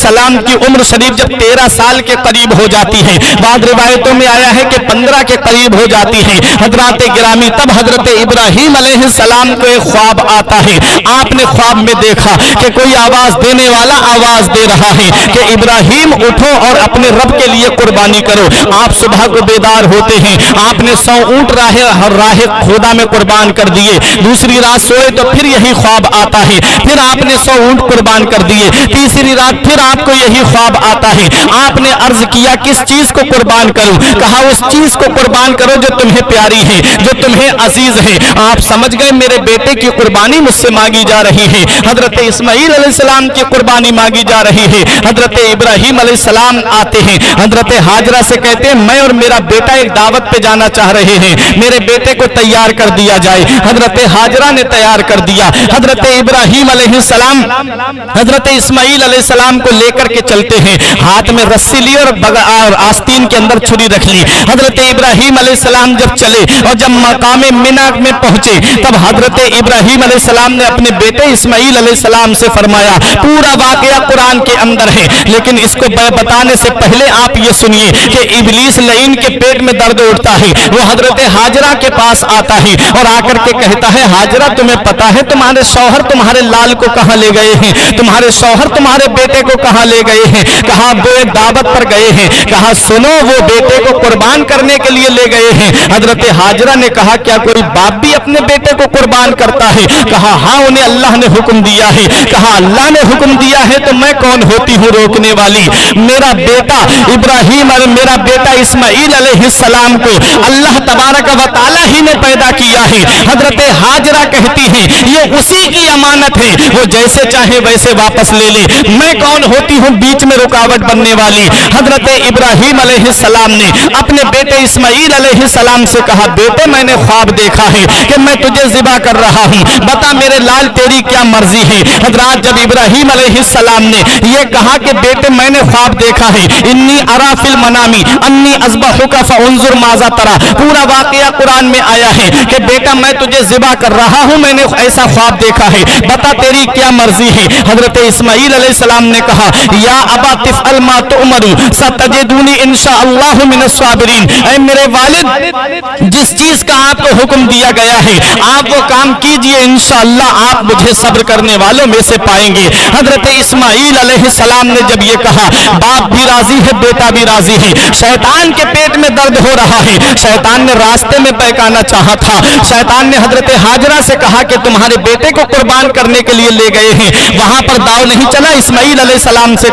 अलैहिस्सलाम की उम्र शरीफ जब 13 साल के करीब हो जाती है, बाद रिवायतों में आया है कि 15 के करीब हो जाती है हजरत गिरामी, तब हजरत इब्राहीम अलैहिस्सलाम को एक ख्वाब आता है। आपने ख्वाब में देखा कि कोई आवाज देने वाला आवाज दे रहा है कि इब्राहीम उठो और अपने रब के लिए कुर्बानी करो। आप सुबह को बेदार होते हैं, आपने 100 ऊंट राह खुदा में कुर्बान कर दिए। दूसरी रात सोए तो फिर यही ख्वाब आता है, फिर आपने 100 ऊंट कुर्बान कर दिए। तीसरी रात फिर आपको यही ख्वाब आता है। आपने अर्ज किया किस चीज को कुर्बान करूं? कहा उस चीज को कुर्बान करो जो तुम्हें प्यारी है, जो तुम्हें अजीज है। आप समझ गए मेरे बेटे की कुर्बानी मुझसे मांगी जा रही है। हजरत इस्माइल अलैहिस्सलाम की कुर्बानी मांगी जा रही है। हजरत इब्राहीम अलैहिस्सलाम आते हैं, हजरत हाजरा से कहते हैं मैं और मेरा बेटा एक दावत पे जाना चाह रहे हैं, मेरे बेटे को तैयार कर दिया जाए। हजरत हाजरा ने तैयार कर दिया। हजरत इब्राहीम अलैहिस्सलाम हजरत इस्माइल अलैहिस्सलाम को लेकर के चलते हैं, हाथ में रस्सी ली और आस्तीन के अंदर छुरी रख ली। हजरत इब्राहीम अलैहिस्सलाम जब चले और जब मकामे मिना में पहुंचे, तब हजरत इब्राहीम अलैहिस्सलाम ने अपने बेटे इस्माइल अलैहिस्सलाम से फरमाया, पूरा वाकया कुरान के अंदर है, लेकिन इसको बताने से पहले आप ये सुनिए कि इब्लीस लईन के पेट में दर्द उठता है। वो हजरत हाजरा के पास आता है और आकर के कहता है हाजरा तुम्हें पता है तुम्हारे शौहर तुम्हारे लाल को कहां ले गए हैं, तुम्हारे शौहर तुम्हारे बेटे को कहां ले गए हैं? कहा वो एक दावत पर गए हैं। कहा सुनो वो बेटे को कुर्बान करने के लिए ले गए हैं। हजरत हाजरा ने कहा क्या कोई बाप भी अपने बेटे को कुर्बान करता है? कहा हाँ उन्हें अल्लाह ने हुक्म दिया है। कहा अल्लाह ने हुक्म दिया है तो मैं कौन होती हूँ रोकने वाली? मेरा बेटा इब्राहीम और मेरा बेटा इस्माइल अलैहिस्सलाम को अल्लाह तबारक व तआला ही ने पैदा किया है। हजरत हाजरा कहती हैं ये उसी की अमानत है, वो जैसे चाहे वैसे वापस ले ले, मैं कौन होती हूँ बीच में रुकावट बनने वाली? हजरत इब्राहीम अलैहिस्सलाम ने अपने बेटे इस्माइल अलैहिस्सलाम से कहा बेटे मैंने ख्वाब देखा है कि मैं तुझे ज़िबा कर रहा हूँ, बता मेरे लाल तेरी क्या मर्जी है? हजरत जब इब्राहीम अलैहिस्सलाम ने ये कहा कि बेटे मैंने ख्वाब देखा है, इन्नी अरा फिल मनामी अन्नी अज़बहुका फउंजुर माज़ा तरा, पूरा वाकया कुरान में आया है कि बेटा मैं तुझे ज़िबा कर रहा हूँ, मैंने ऐसा ख्वाब देखा है, बता तेरी क्या मर्जी है? हजरत इस्माइल अलैहिस्सलाम ने कहा या अबा तिफ़अल मा तुअमरु सतजिदुनी इंशाअल्लाहु मिनस साबिरीन, ऐ मेरे वालिद जिस चीज का आपको हुक्म दिया गया है आप वो काम कीजिए, इंशाअल्लाह आप मुझे सब्र करने वालों में से पाएंगे। हजरत इस्माइल अलैहिस्सलाम ने जब ये कहा बाप भी राजी है बेटा भी राजी है। शैतान के पेट में दर्द हो रहा है, शैतान ने रास्ते में बहकाना चाहा था। शैतान ने हजरत हाजरा से कहा कि तुम्हारे बेटे को कुर्बान करने के लिए ले गए हैं, वहां पर दाव नहीं चला। इस्माइल अलैहिस्सलाम से